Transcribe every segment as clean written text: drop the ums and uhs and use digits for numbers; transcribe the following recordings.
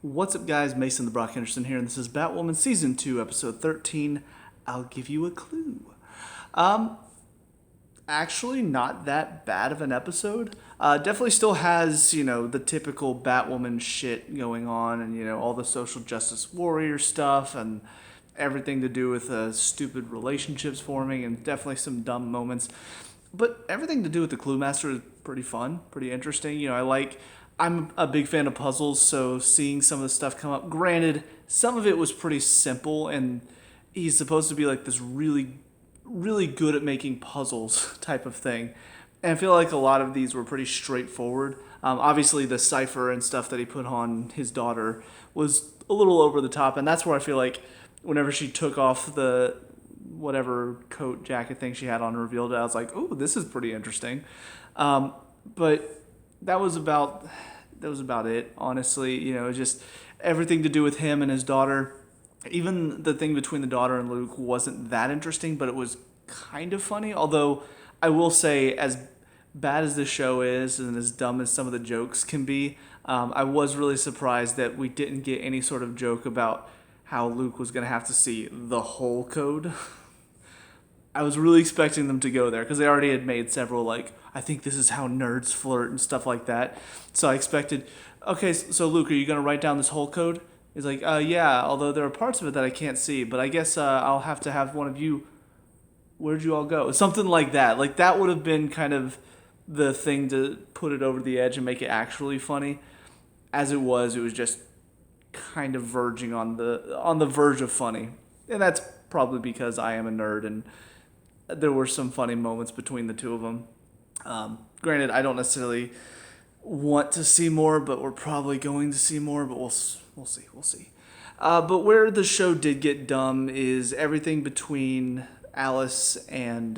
What's up, guys? Mason the Brock Henderson here, and this is Batwoman Season 2, Episode 13. I'll give you a clue. Um, Actually, not that bad of an episode. Definitely still has, the typical Batwoman shit going on, and, all the social justice warrior stuff, and everything to do with stupid relationships forming, and definitely some dumb moments. But everything to do with the Clue Master is pretty fun, pretty interesting. I'm a big fan of puzzles, so seeing some of the stuff come up. Granted, some of it was pretty simple, and he's supposed to be like this really, really good at making puzzles type of thing. And I feel like a lot of these were pretty straightforward. Obviously, the cipher and stuff that he put on his daughter was a little over the top, and that's where I feel like whenever she took off the whatever coat jacket thing she had on and revealed it, I was like, "Oh, this is pretty interesting." But that was about it. Honestly, just everything to do with him and his daughter. Even the thing between the daughter and Luke wasn't that interesting, but it was kind of funny. Although I will say, as bad as the show is and as dumb as some of the jokes can be, I was really surprised that we didn't get any sort of joke about how Luke was going to have to see the whole code. I was really expecting them to go there because they already had made several, like, I think this is how nerds flirt and stuff like that. So I expected, okay, so Luke, are you going to write down this whole code? He's like, yeah, although there are parts of it that I can't see, but I guess I'll have to have one of you, where'd you all go? Something like that. Like, that would have been kind of the thing to put it over the edge and make it actually funny. As it was just kind of verging on the verge of funny. And that's probably because I am a nerd and there were some funny moments between the two of them. Granted, I don't necessarily want to see more, but we're probably going to see more. But we'll see. But where the show did get dumb is everything between Alice and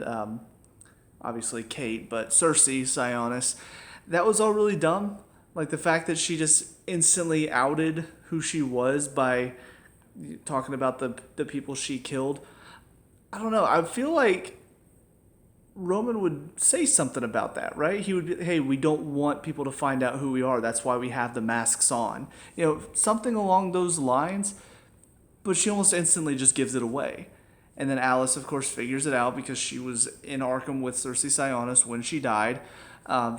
obviously Kate, but Cersei Sionis. That was all really dumb. Like the fact that she just instantly outed who she was by talking about the people she killed. I don't know. I feel like Roman would say something about that, right? He would be, hey, we don't want people to find out who we are. That's why we have the masks on. Something along those lines. But she almost instantly just gives it away. And then Alice, of course, figures it out because she was in Arkham with Cersei Sionis when she died.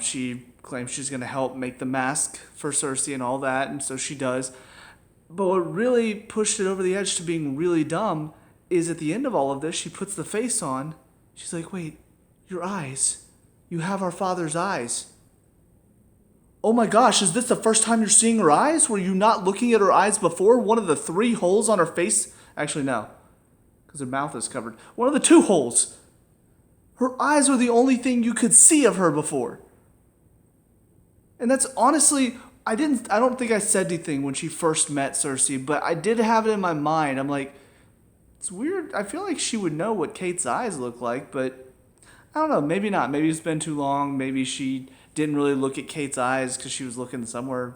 She claims she's going to help make the mask for Cersei and all that, and so she does. But what really pushed it over the edge to being really dumb is at the end of all of this, she puts the face on. She's like, wait, your eyes. You have our father's eyes. Oh my gosh, is this the first time you're seeing her eyes? Were you not looking at her eyes before? One of the 3 holes on her face? Actually, no, because her mouth is covered. One of the 2 holes. Her eyes were the only thing you could see of her before. And that's honestly, I don't think I said anything when she first met Cersei, but I did have it in my mind. I'm like, it's weird. I feel like she would know what Kate's eyes look like, but I don't know. Maybe not. Maybe it's been too long. Maybe she didn't really look at Kate's eyes because she was looking somewhere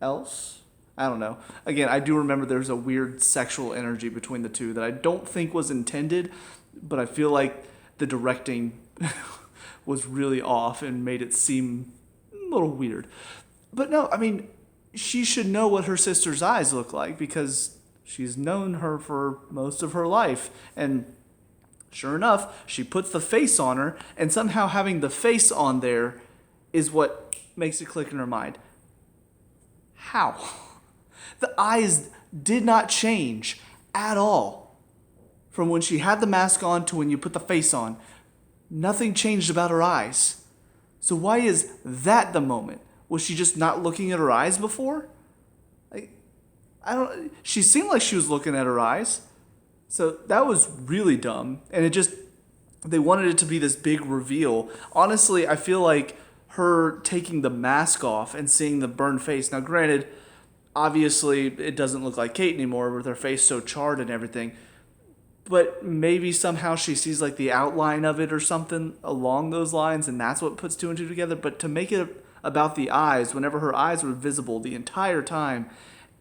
else. I don't know. Again, I do remember there's a weird sexual energy between the two that I don't think was intended, but I feel like the directing was really off and made it seem a little weird. But no, I mean, she should know what her sister's eyes look like because she's known her for most of her life. And sure enough, she puts the face on her, and somehow having the face on there is what makes it click in her mind. How? The eyes did not change at all from when she had the mask on to when you put the face on. Nothing changed about her eyes. So why is that the moment? Was she just not looking at her eyes before? She seemed like she was looking at her eyes. So that was really dumb. And they wanted it to be this big reveal. Honestly, I feel like her taking the mask off and seeing the burned face. Now, granted, obviously it doesn't look like Kate anymore with her face so charred and everything. But maybe somehow she sees like the outline of it or something along those lines, and that's what puts 2 and 2 together. But to make it about the eyes, whenever her eyes were visible the entire time,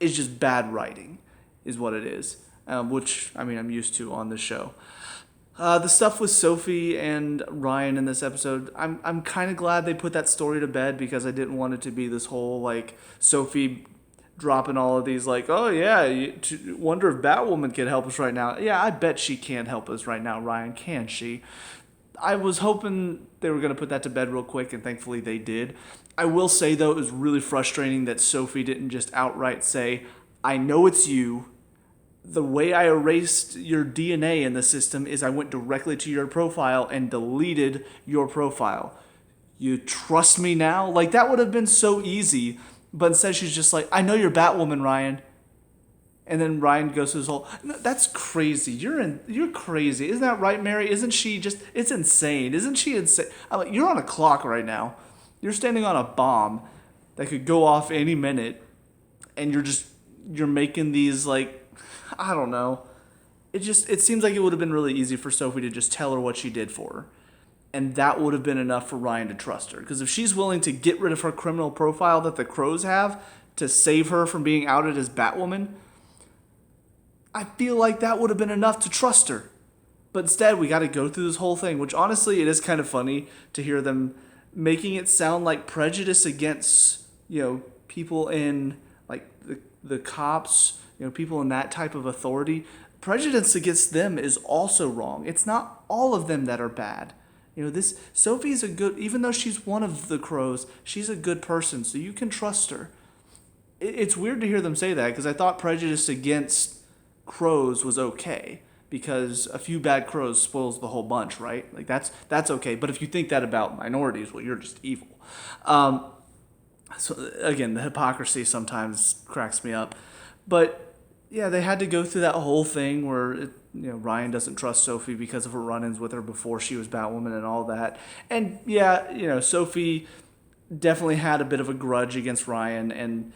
is just bad writing, is what it is. Which, I mean, I'm used to on this show. The stuff with Sophie and Ryan in this episode, I'm kind of glad they put that story to bed because I didn't want it to be this whole, like, Sophie dropping all of these like, oh yeah, wonder if Batwoman can help us right now. Yeah, I bet she can't help us right now, Ryan. Can she? I was hoping they were going to put that to bed real quick, and thankfully they did. I will say, though, it was really frustrating that Sophie didn't just outright say, I know it's you. The way I erased your DNA in the system is I went directly to your profile and deleted your profile. You trust me now? Like, that would have been so easy. But instead, she's just like, I know you're Batwoman, Ryan. And then Ryan goes to his whole. No, that's crazy. You're crazy. Isn't that right, Mary? Isn't she just? It's insane. Isn't she insane? I'm like, you're on a clock right now. You're standing on a bomb that could go off any minute, and you're making these like, I don't know. It seems like it would have been really easy for Sophie to just tell her what she did for her, and that would have been enough for Ryan to trust her. Because if she's willing to get rid of her criminal profile that the Crows have to save her from being outed as Batwoman, I feel like that would have been enough to trust her. But instead, we got to go through this whole thing, which honestly, it is kind of funny to hear them making it sound like prejudice against, people in, like, the cops, people in that type of authority. Prejudice against them is also wrong. It's not all of them that are bad. This Sophie's a good, even though she's one of the Crows, she's a good person, so you can trust her. It's weird to hear them say that, because I thought prejudice against Crows was okay, because a few bad Crows spoils the whole bunch, right? Like, that's okay. But if you think that about minorities, well, you're just evil. So again, the hypocrisy sometimes cracks me up. But yeah, they had to go through that whole thing where Ryan doesn't trust Sophie because of her run-ins with her before she was Batwoman and all that. And yeah, Sophie definitely had a bit of a grudge against Ryan, and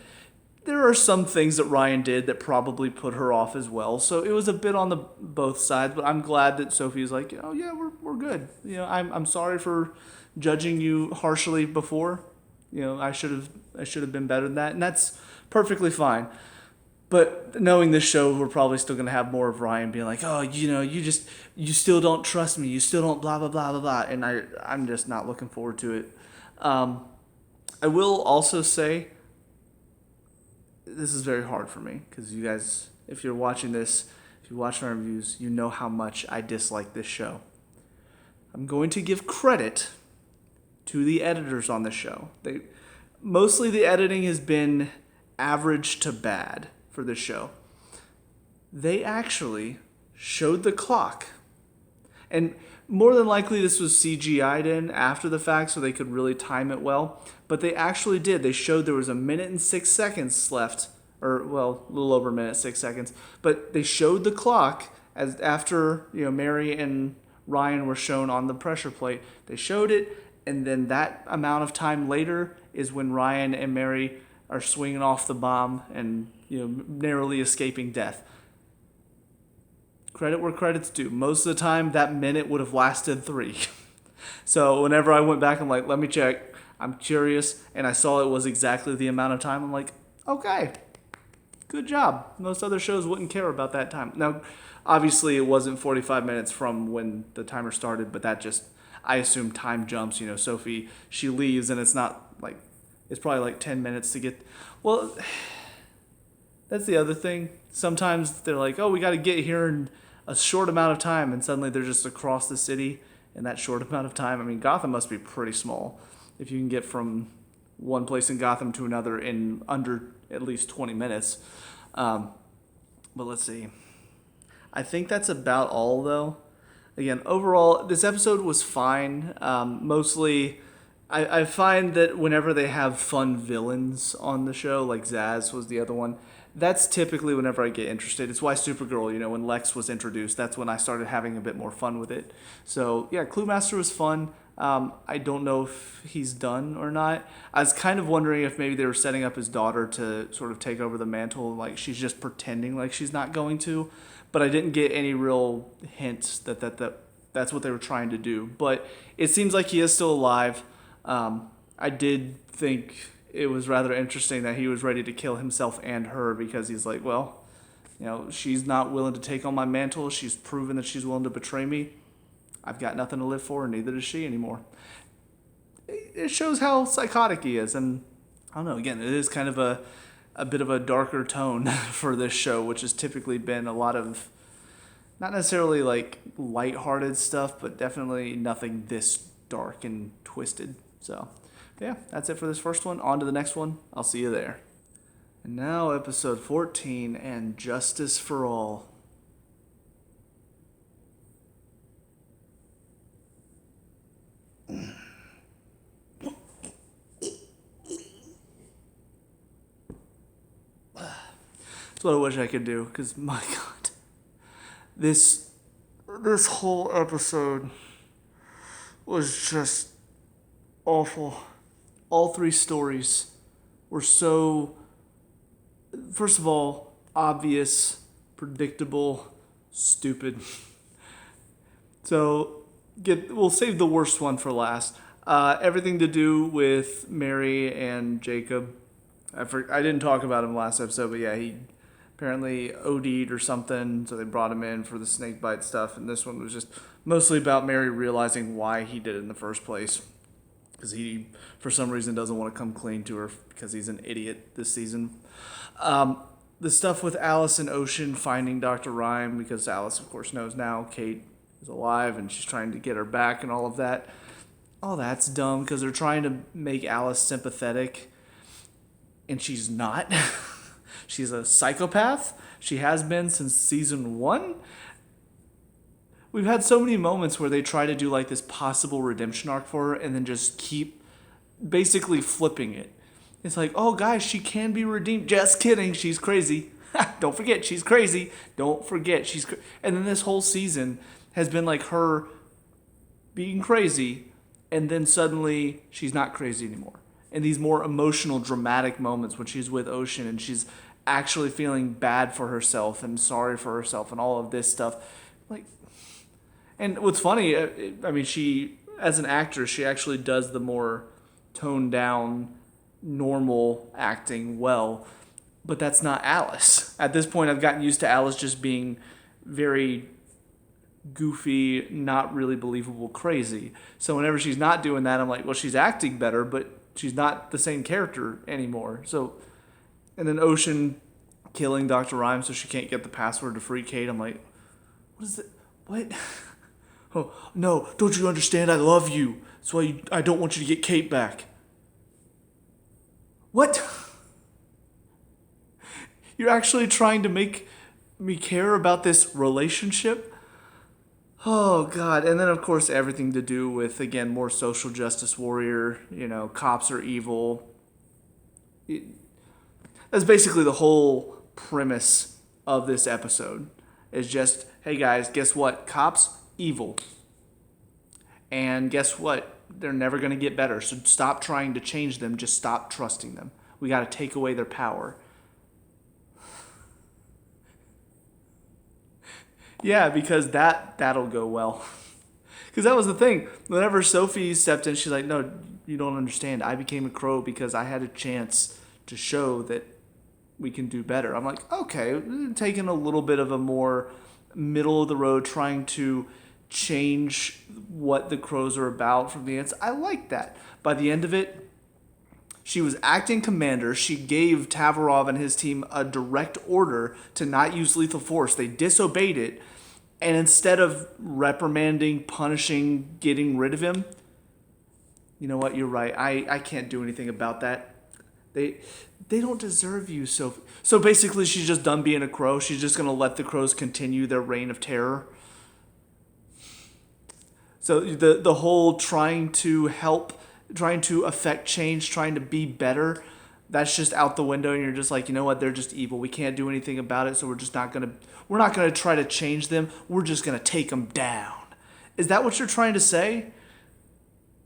there are some things that Ryan did that probably put her off as well. So it was a bit on the both sides, but I'm glad that Sophie's like, yeah, we're good. I'm sorry for judging you harshly before. I should have been better than that, and that's perfectly fine. But knowing this show, we're probably still going to have more of Ryan being like, oh, you still don't trust me. You still don't blah, blah, blah, blah, blah. And I'm just not looking forward to it. I will also say, this is very hard for me, because you guys, if you're watching this, if you watch my reviews, you know how much I dislike this show. I'm going to give credit to the editors on the show. Mostly the editing has been average to bad for this show. They actually showed the clock. And more than likely this was CGI'd in after the fact so they could really time it well. But they actually did. They showed there was 1 minute and 6 seconds left. Or, well, a little over 1 minute, 6 seconds. But they showed the clock as after, Mary and Ryan were shown on the pressure plate. They showed it, and then that amount of time later is when Ryan and Mary are swinging off the bomb and, narrowly escaping death. Credit where credit's due. Most of the time, that minute would have lasted 3. So whenever I went back, I'm like, let me check. I'm curious, and I saw it was exactly the amount of time. I'm like, okay, good job. Most other shows wouldn't care about that time. Now, obviously, it wasn't 45 minutes from when the timer started, but that just, I assume time jumps. Sophie, she leaves, and it's not like, it's probably like 10 minutes to get, well, that's the other thing. Sometimes they're like, oh, we got to get here in a short amount of time, and suddenly they're just across the city in that short amount of time. I mean, Gotham must be pretty small if you can get from one place in Gotham to another in under at least 20 minutes. But let's see. I think that's about all, though. Again, overall, this episode was fine. Mostly, I find that whenever they have fun villains on the show, like Zaz was the other one, that's typically whenever I get interested. It's why Supergirl, when Lex was introduced, that's when I started having a bit more fun with it. So, yeah, Cluemaster was fun. I don't know if he's done or not. I was kind of wondering if maybe they were setting up his daughter to sort of take over the mantle, like she's just pretending like she's not going to. But I didn't get any real hints that that's what they were trying to do. But it seems like he is still alive. I did think it was rather interesting that he was ready to kill himself and her, because he's like, well, she's not willing to take on my mantle. She's proven that she's willing to betray me. I've got nothing to live for, and neither does she anymore. It shows how psychotic he is, and I don't know, again, it is kind of a a bit of a darker tone for this show, which has typically been a lot of not necessarily like lighthearted stuff, but definitely nothing this dark and twisted. So, yeah, that's it for this first one. On to the next one. I'll see you there. And now, episode 14 and Justice for All. That's what I wish I could do, because my God, this whole episode was just awful. All three stories were so, first of all, obvious, predictable, stupid. So we'll save the worst one for last. Everything to do with Mary and Jacob. I didn't talk about him last episode, but yeah, he apparently OD'd or something, so they brought him in for the snake bite stuff, and this one was just mostly about Mary realizing why he did it in the first place, because he, for some reason, doesn't want to come clean to her because he's an idiot this season. The stuff with Alice and Ocean finding Dr. Rhyme, because Alice, of course, knows now Kate is alive, and she's trying to get her back and all of that. Oh, that's dumb, because they're trying to make Alice sympathetic, and she's not. She's a psychopath. She has been since season 1. We've had so many moments where they try to do like this possible redemption arc for her and then just keep basically flipping it. It's like, oh guys, she can be redeemed. Just kidding, she's crazy. Don't forget, she's crazy. Don't forget, she's crazy. And then this whole season has been like her being crazy, and then suddenly she's not crazy anymore. And these more emotional, dramatic moments when she's with Ocean and she's actually feeling bad for herself and sorry for herself and all of this stuff. Like, and what's funny, I mean, she, as an actress, she actually does the more toned down, normal acting well, but that's not Alice. At this point, I've gotten used to Alice just being very goofy, not really believable, crazy. So whenever she's not doing that, I'm like, well, she's acting better, but she's not the same character anymore. So, and then Ocean killing Dr. Rhyme so she can't get the password to free Kate. I'm like, what is it? What? Oh, no, don't you understand? I love you. That's why I don't want you to get Kate back. What? You're actually trying to make me care about this relationship? Oh, God. And then, of course, everything to do with, again, more social justice warrior. You know, cops are evil. That's basically the whole premise of this episode. Is just, hey, guys, guess what? Cops, evil. And guess what? They're never going to get better. So stop trying to change them. Just stop trusting them. We got to take away their power. Yeah, because that'll go well. Because that was the thing. Whenever Sophie stepped in, she's like, no, you don't understand. I became a crow because I had a chance to show that we can do better. I'm like, okay, taking a little bit of a more middle of the road, trying to change what the crows are about from the ants. I like that. By the end of it, she was acting commander. She gave Tavarov and his team a direct order to not use lethal force. They disobeyed it. And instead of reprimanding, punishing, getting rid of him, you know what? You're right. I can't do anything about that. They don't deserve you, Sophie. So basically, she's just done being a crow. She's just going to let the crows continue their reign of terror. So the whole trying to help, trying to affect change, trying to be better, that's just out the window, and you're just like, you know what, they're just evil. We can't do anything about it, so we're not gonna try to change them. We're just gonna take them down. Is that what you're trying to say?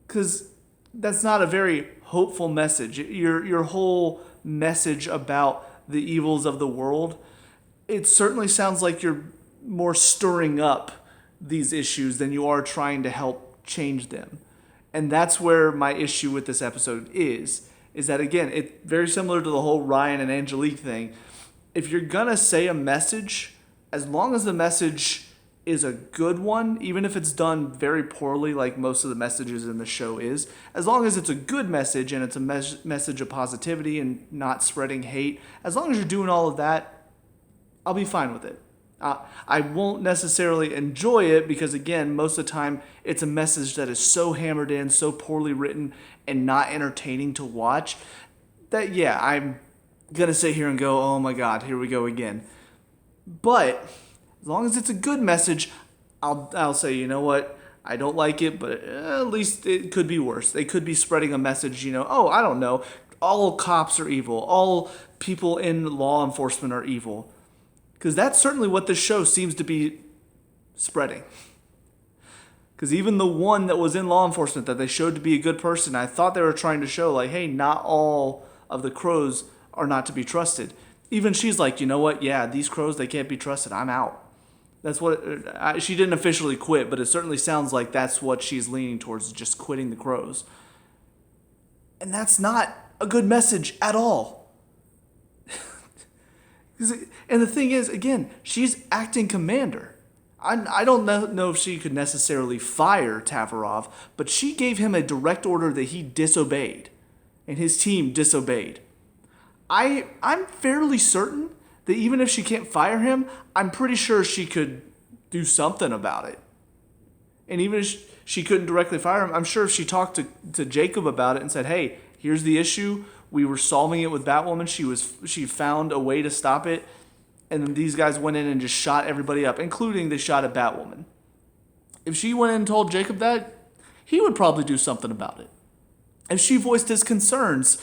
Because that's not a very hopeful message. Your whole message about the evils of the world, it certainly sounds like you're more stirring up these issues than you are trying to help change them. And that's where my issue with this episode is that, again, it's very similar to the whole Ryan and Angelique thing. If you're going to say a message, as long as the message is a good one, even if it's done very poorly like most of the messages in the show is. As long as it's a good message and it's a message of positivity and not spreading hate, as long as you're doing all of that, I'll be fine with it. I won't necessarily enjoy it because, again, most of the time it's a message that is so hammered in, so poorly written, and not entertaining to watch that, yeah, I'm going to sit here and go, oh my God, here we go again. But as long as it's a good message, I'll say, you know what, I don't like it, but at least it could be worse. They could be spreading a message, oh, I don't know, all cops are evil, all people in law enforcement are evil. Because that's certainly what this show seems to be spreading. Because even the one that was in law enforcement that they showed to be a good person, I thought they were trying to show, like, hey, not all of the crows are not to be trusted. Even she's like, you know what? Yeah, these crows, they can't be trusted. I'm out. That's what she didn't officially quit, but it certainly sounds like that's what she's leaning towards, just quitting the crows. And that's not a good message at all. And the thing is, again, she's acting commander. I don't know if she could necessarily fire Tavarov, but she gave him a direct order that he disobeyed, and his team disobeyed. I'm fairly certain that even if she can't fire him, I'm pretty sure she could do something about it. And even if she couldn't directly fire him, I'm sure if she talked to Jacob about it and said, hey, here's the issue, we were solving it with Batwoman, she found a way to stop it, and then these guys went in and just shot everybody up, including they shot at Batwoman. If she went in and told Jacob that, he would probably do something about it. If she voiced his concerns,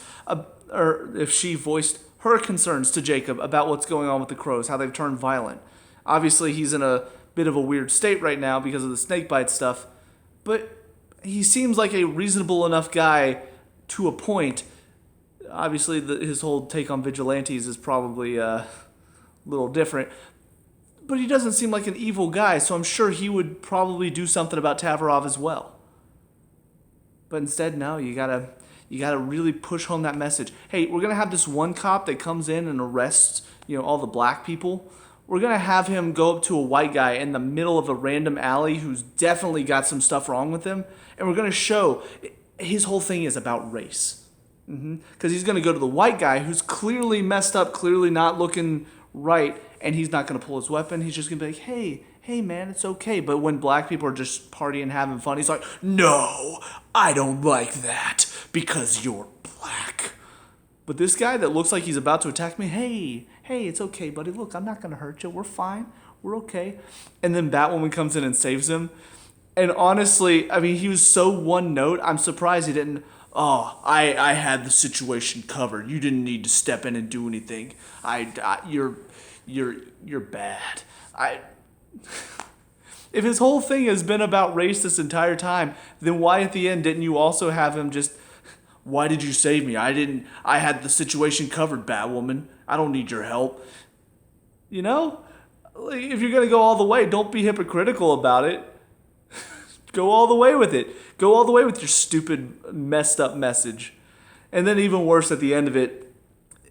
or if she voiced her concerns to Jacob about what's going on with the crows, how they've turned violent. Obviously, he's in a bit of a weird state right now because of the snakebite stuff, but he seems like a reasonable enough guy to a point. Obviously, his whole take on vigilantes is probably a little different, but he doesn't seem like an evil guy, so I'm sure he would probably do something about Tavarov as well. But instead, no, you gotta really push home that message. Hey, we're gonna have this one cop that comes in and arrests, all the black people. We're gonna have him go up to a white guy in the middle of a random alley who's definitely got some stuff wrong with him, and we're gonna show his whole thing is about race. Because he's gonna go to the white guy who's clearly messed up, clearly not looking right, and he's not gonna pull his weapon. He's just gonna be like, hey man, it's okay. But when black people are just partying, having fun, he's like, no, I don't like that because you're black. But this guy that looks like he's about to attack me, hey, it's okay, buddy. Look, I'm not gonna hurt you. We're fine. We're okay. And then Batwoman comes in and saves him. And honestly, I mean, he was so one note. I'm surprised he didn't. Oh, I had the situation covered. You didn't need to step in and do anything. You're bad. If his whole thing has been about race this entire time, then why at the end didn't you also have him just, why did you save me? I had the situation covered, Batwoman. I don't need your help. Like, if you're going to go all the way, don't be hypocritical about it. Go all the way with it. Go all the way with your stupid, messed up message. And then even worse at the end of it,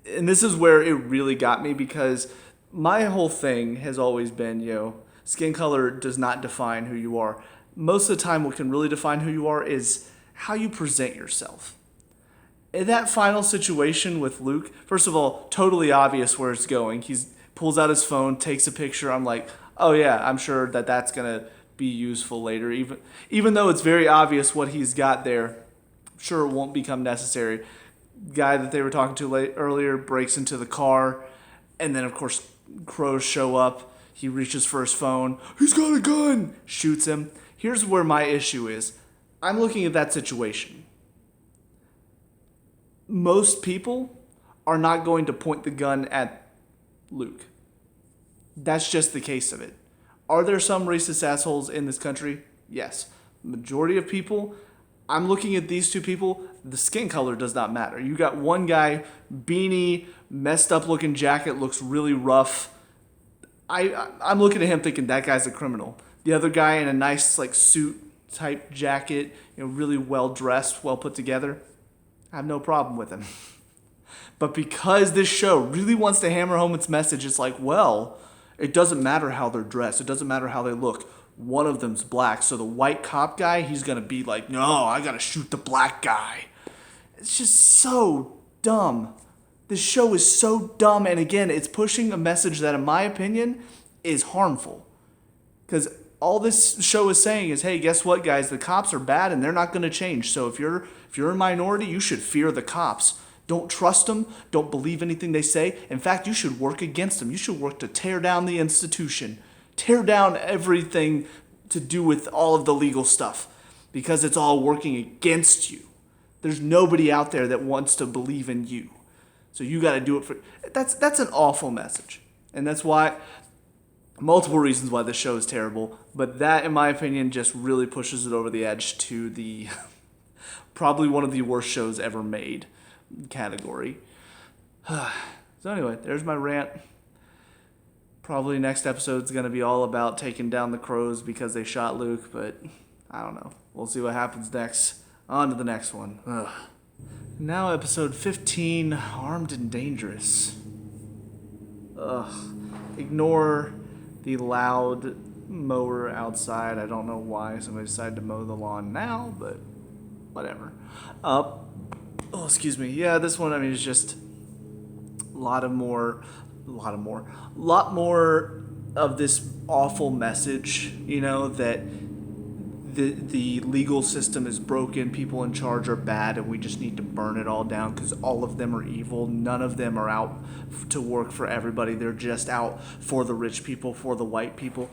and this is where it really got me, because my whole thing has always been, skin color does not define who you are. Most of the time, what can really define who you are is how you present yourself. In that final situation with Luke, first of all, totally obvious where it's going. He pulls out his phone, takes a picture. I'm like, oh yeah, I'm sure that's going to be useful later. Even though it's very obvious what he's got there, I'm sure it won't become necessary. Guy that they were talking to earlier breaks into the car, and then of course crows show up. He reaches for his phone. He's got a gun. Shoots him. Here's where my issue is. I'm looking at that situation. Most people are not going to point the gun at Luke. That's just the case of it. Are there some racist assholes in this country? Yes. Majority of people, I'm looking at these two people, the skin color does not matter. You got one guy, beanie, messed up looking jacket, looks really rough. I'm looking at him thinking that guy's a criminal. The other guy in a nice like suit type jacket, really well dressed, well put together, I have no problem with him. But because this show really wants to hammer home its message, it's like, well, It doesn't matter how they're dressed. It doesn't matter how they look. One of them's black. So the white cop guy, he's going to be like, no, I got to shoot the black guy. It's just so dumb. This show is so dumb. And again, it's pushing a message that, in my opinion, is harmful. Because all this show is saying is, hey, guess what, guys? The cops are bad and they're not going to change. So if you're a minority, you should fear the cops. Don't trust them. Don't believe anything they say. In fact, you should work against them. You should work to tear down the institution. Tear down everything to do with all of the legal stuff. Because it's all working against you. There's nobody out there that wants to believe in you. So you got to do it for... That's an awful message. And that's why... Multiple reasons why this show is terrible, but that, in my opinion, just really pushes it over the edge to the probably one of the worst shows ever made category. So anyway, there's my rant. Probably next episode's going to be all about taking down the crows because they shot Luke, but I don't know. We'll see what happens next. On to the next one. Ugh. Now episode 15, Armed and Dangerous. Ugh. Ignore the loud mower outside. I don't know why somebody decided to mow the lawn now, but whatever. Oh, excuse me. Yeah, this one, I mean, it's just a lot more of this awful message, you know, that the legal system is broken, people in charge are bad, and we just need to burn it all down because all of them are evil. None of them are out to work for everybody. They're just out for the rich people, for the white people.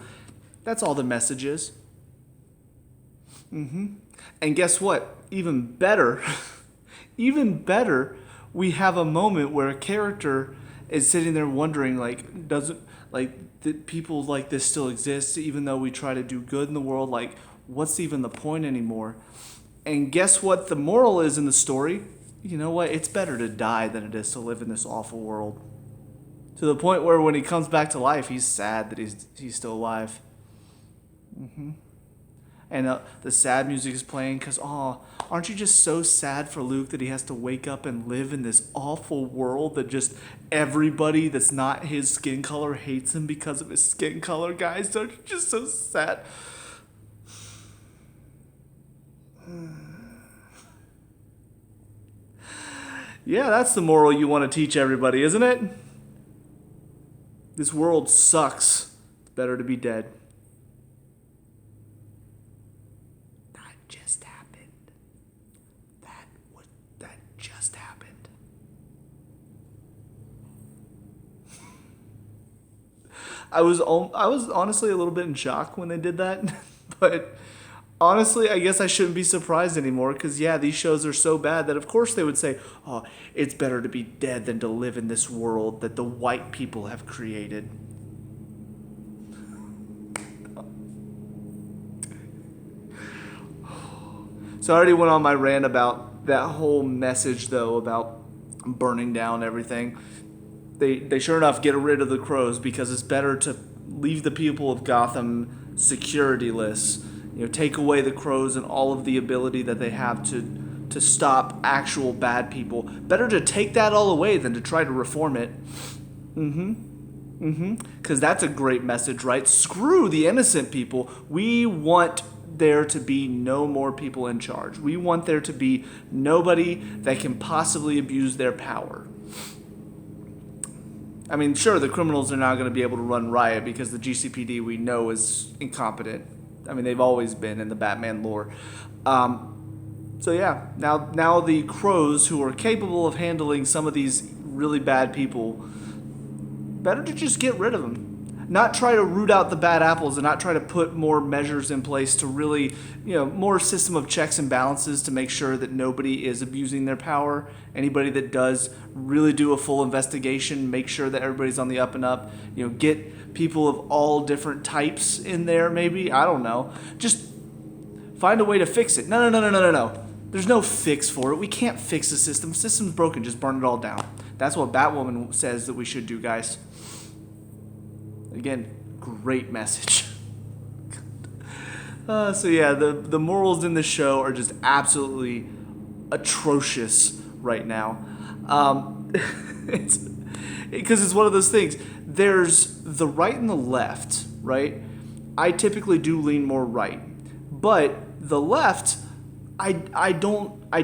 That's all the message is. And guess what? Even better, we have a moment where a character is sitting there wondering, like, that people like this still exist, even though we try to do good in the world, like, what's even the point anymore? And guess what the moral is in the story? You know what? It's better to die than it is to live in this awful world. To the point where when he comes back to life, he's sad that he's still alive. And the sad music is playing because, aren't you just so sad for Luke that he has to wake up and live in this awful world that just everybody that's not his skin color hates him because of his skin color, guys? Aren't you just so sad? Yeah, that's the moral you want to teach everybody, isn't it? This world sucks. It's better to be dead. That just happened. That just happened. I was honestly a little bit in shock when they did that, but honestly, I guess I shouldn't be surprised anymore because, yeah, these shows are so bad that, of course, they would say, it's better to be dead than to live in this world that the white people have created. So I already went on my rant about that whole message, though, about burning down everything. They sure enough get rid of the crows because it's better to leave the people of Gotham security-less. You know, take away the crows and all of the ability that they have to stop actual bad people. Better to take that all away than to try to reform it. Because that's a great message, right? Screw the innocent people. We want there to be no more people in charge. We want there to be nobody that can possibly abuse their power. I mean, sure, the criminals are not going to be able to run riot because the GCPD we know is incompetent. I mean, they've always been in the Batman lore. So yeah, now the crows who are capable of handling some of these really bad people, better to just get rid of them. Not try to root out the bad apples and not try to put more measures in place to really, more system of checks and balances to make sure that nobody is abusing their power. Anybody that does, really do a full investigation, make sure that everybody's on the up and up. Get people of all different types in there maybe. I don't know. Just find a way to fix it. No. There's no fix for it. We can't fix the system. The system's broken. Just burn it all down. That's what Batwoman says that we should do, guys. Again, great message. So yeah, the morals in this show are just absolutely Because it's one of those things. There's the right and the left, right? I typically do lean more right. But the left, I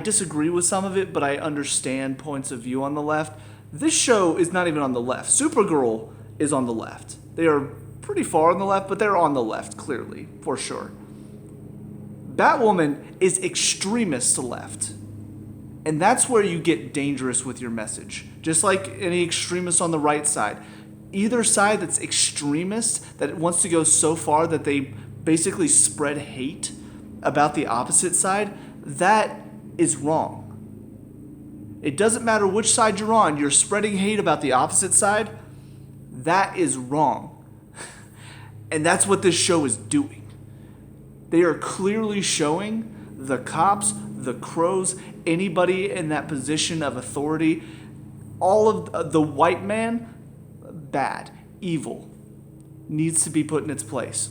disagree with some of it, but I understand points of view on the left. This show is not even on the left. Supergirl is on the left. They are pretty far on the left, but they're on the left, clearly, for sure. Batwoman is extremist to left. And that's where you get dangerous with your message. Just like any extremist on the right side. Either side that's extremist, that wants to go so far that they basically spread hate about the opposite side, that is wrong. It doesn't matter which side you're on, you're spreading hate about the opposite side, that is wrong. And that's what this show is doing. They are clearly showing the cops, the crows, anybody in that position of authority, all of the white man, bad, evil, needs to be put in its place.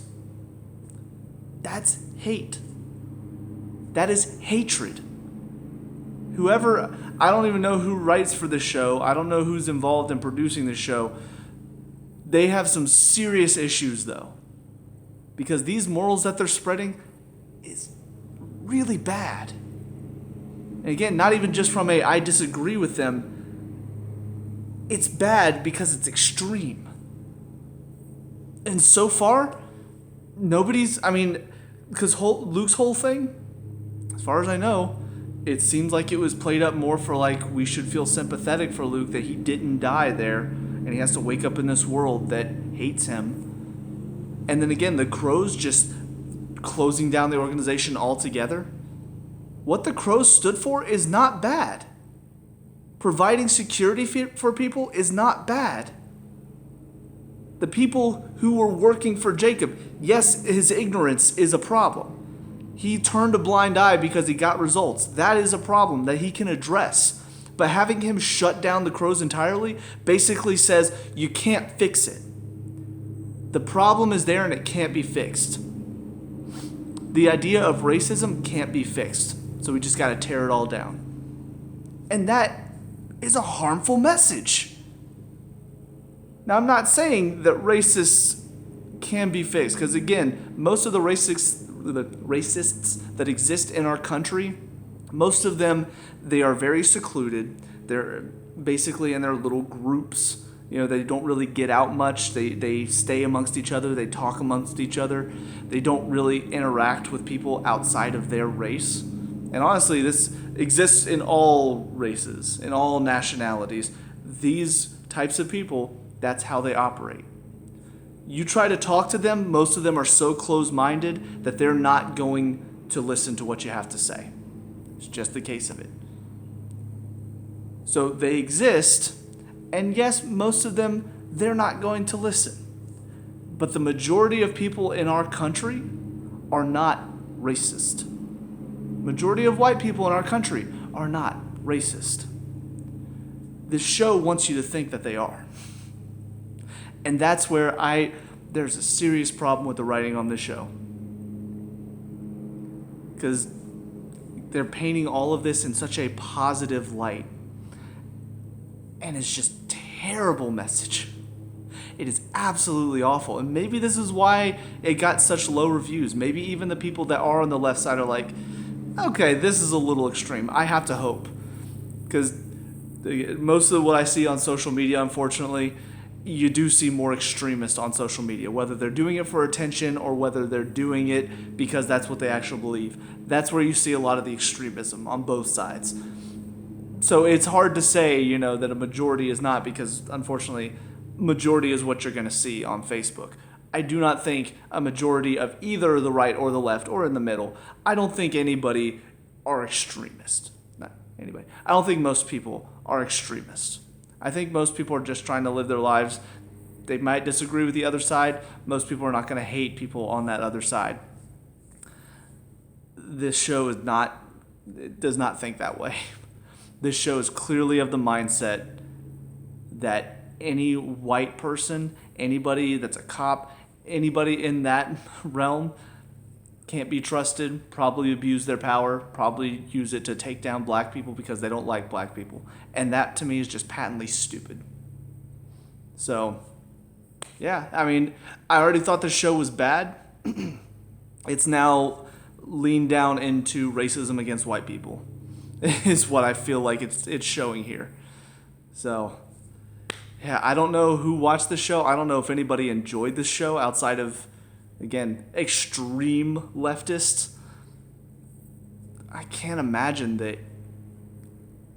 That's hate. That is hatred. Whoever, I don't even know who writes for this show. I don't know who's involved in producing this show. They have some serious issues though. Because these morals that they're spreading is really bad. And again, not even just from I disagree with them. It's bad because it's extreme. And so far, because Luke's whole thing, as far as I know, it seems like it was played up more for like we should feel sympathetic for Luke that he didn't die there and he has to wake up in this world that hates him. And then again, the Crows just closing down the organization altogether. What the Crows stood for is not bad. Providing security for people is not bad. The people who were working for Jacob, yes, his ignorance is a problem. He turned a blind eye because he got results. That is a problem that he can address. But having him shut down the Crows entirely basically says you can't fix it. The problem is there and it can't be fixed. The idea of racism can't be fixed. So we just got to tear it all down. And that is a harmful message. Now, I'm not saying that racists can be fixed, because again, most of the racists that exist in our country, most of them, they are very secluded. They're basically in their little groups. You know, they don't really get out much. They stay amongst each other. They talk amongst each other. They don't really interact with people outside of their race. And honestly, this exists in all races, in all nationalities. These types of people, that's how they operate. You try to talk to them, most of them are so closed-minded that they're not going to listen to what you have to say. It's just the case of it. So they exist, and yes, most of them, they're not going to listen. But the majority of people in our country are not racist. Majority of white people in our country are not racist. This show wants you to think that they are. And that's where there's a serious problem with the writing on this show. Because they're painting all of this in such a positive light. And it's just terrible message. It is absolutely awful. And maybe this is why it got such low reviews. Maybe even the people that are on the left side are like, okay, this is a little extreme. I have to hope. Because most of what I see on social media, unfortunately, you do see more extremists on social media, whether they're doing it for attention or whether they're doing it because that's what they actually believe. That's where you see a lot of the extremism on both sides. So it's hard to say, that a majority is not, because unfortunately, majority is what you're going to see on Facebook. I do not think a majority of either the right or the left or in the middle, I don't think anybody are extremists. Not anybody. I don't think most people are extremists. I think most people are just trying to live their lives. They might disagree with the other side. Most people are not going to hate people on that other side. This show does not think that way. This show is clearly of the mindset that any white person, anybody that's a cop, anybody in that realm can't be trusted, probably abuse their power, probably use it to take down black people because they don't like black people. And that to me is just patently stupid. So, yeah, I mean, I already thought the show was bad. It's now leaned down into racism against white people, is what I feel like it's showing here. So, yeah, I don't know who watched the show. I don't know if anybody enjoyed the show outside of, again, extreme leftists. I can't imagine that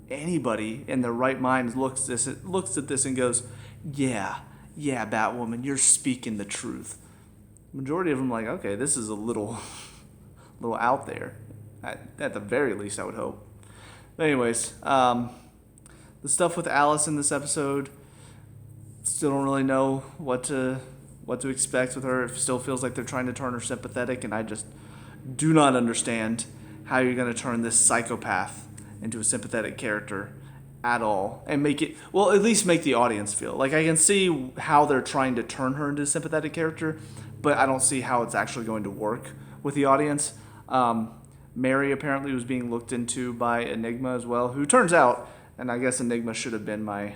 anybody in their right mind looks at this and goes, yeah, Batwoman, you're speaking the truth. Majority of them are like, okay, this is a little out there. At the very least, I would hope. But anyways, the stuff with Alice in this episode, still don't really know what to expect with her. It still feels like they're trying to turn her sympathetic, and I just do not understand how you're going to turn this psychopath into a sympathetic character at all and make it, well, at least make the audience feel. Like, I can see how they're trying to turn her into a sympathetic character, but I don't see how it's actually going to work with the audience. Mary apparently was being looked into by Enigma as well, who turns out, and I guess Enigma should have been my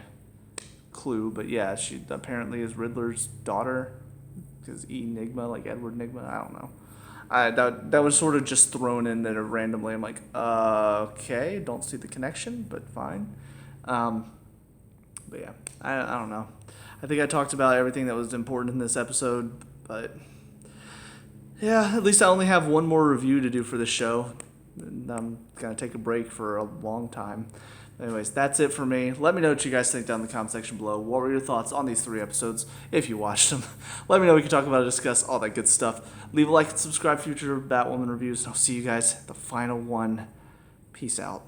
clue, but yeah, she apparently is Riddler's daughter, because Enigma, like Edward Nigma, I don't know. That was sort of just thrown in there randomly. I'm like, okay, don't see the connection, but fine. But yeah, I don't know. I think I talked about everything that was important in this episode, but yeah, at least I only have one more review to do for this show. And I'm going to take a break for a long time. Anyways, that's it for me. Let me know what you guys think down in the comment section below. What were your thoughts on these 3 episodes, if you watched them? Let me know. We can talk about it, discuss all that good stuff. Leave a like and subscribe for future Batwoman reviews. And I'll see you guys at the final one. Peace out.